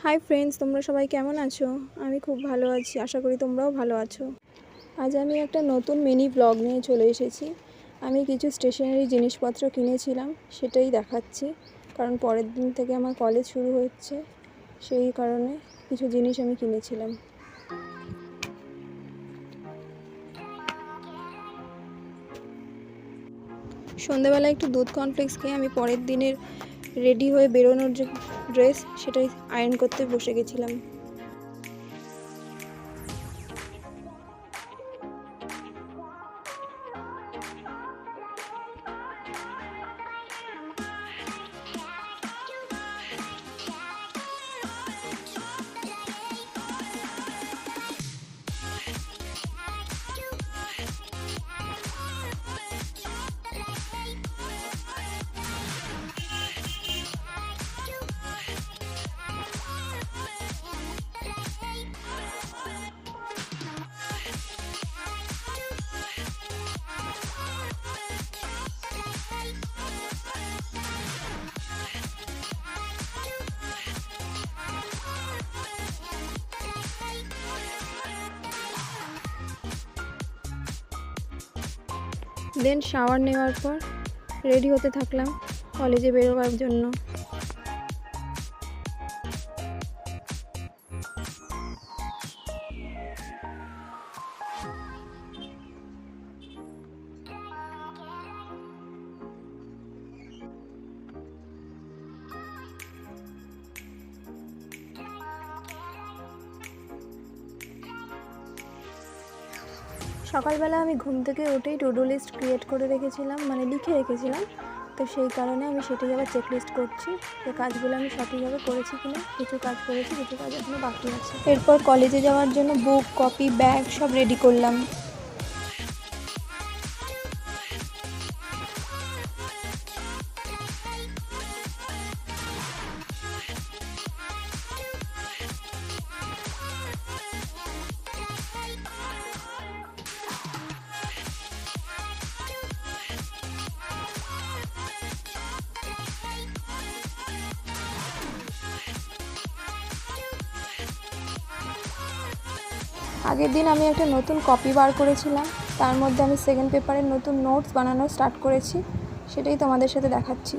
Hi friends, তোমরা সবাই কেমন আছো? আমি খুব ভালো আছি, আশা করি তোমরাও ভালো আছো। আজ আমি একটা নতুন মিনি ব্লগ নিয়ে চলে এসেছি। আমি কিছু স্টেশনারি জিনিসপত্র কিনেছিলাম, সেটাই দেখাচ্ছি। কারণ পরের দিন থেকে আমার কলেজ শুরু হচ্ছে, সেই কারণে কিছু জিনিস আমি কিনেছিলাম। সন্ধ্যাবেলা একটু দুধ কর্নফ্লেক্স খেয়ে আমি পরের দিনের রেডি হয়ে বেরোনোর যে ড্রেস, সেটাই আয়রন করতে বসে গেছিলাম। দেন শাওয়ার নেওয়ার পর রেডি হতে থাকলাম কলেজে বেরোবার জন্য। সকালবেলা আমি ঘুম থেকে উঠেই টু ডু লিস্ট ক্রিয়েট করে রেখেছিলাম, মানে লিখে রেখেছিলাম। তো সেই কারণে আমি সেটাই আবার চেকলিস্ট করছি যে কাজগুলো আমি সঠিকভাবে করেছি কিনা। কিছু কাজ করেছি, কিছু কাজ এখনো বাকি আছে। এরপর কলেজে যাওয়ার জন্য বুক, কপি, ব্যাগ সব রেডি করলাম। আগের দিন আমি একটা নতুন কপি বার করেছিলাম, তার মধ্যে আমি সেকেন্ড পেপারের নতুন নোটস বানানো স্টার্ট করেছি, সেটাই তোমাদের সাথে দেখাচ্ছি।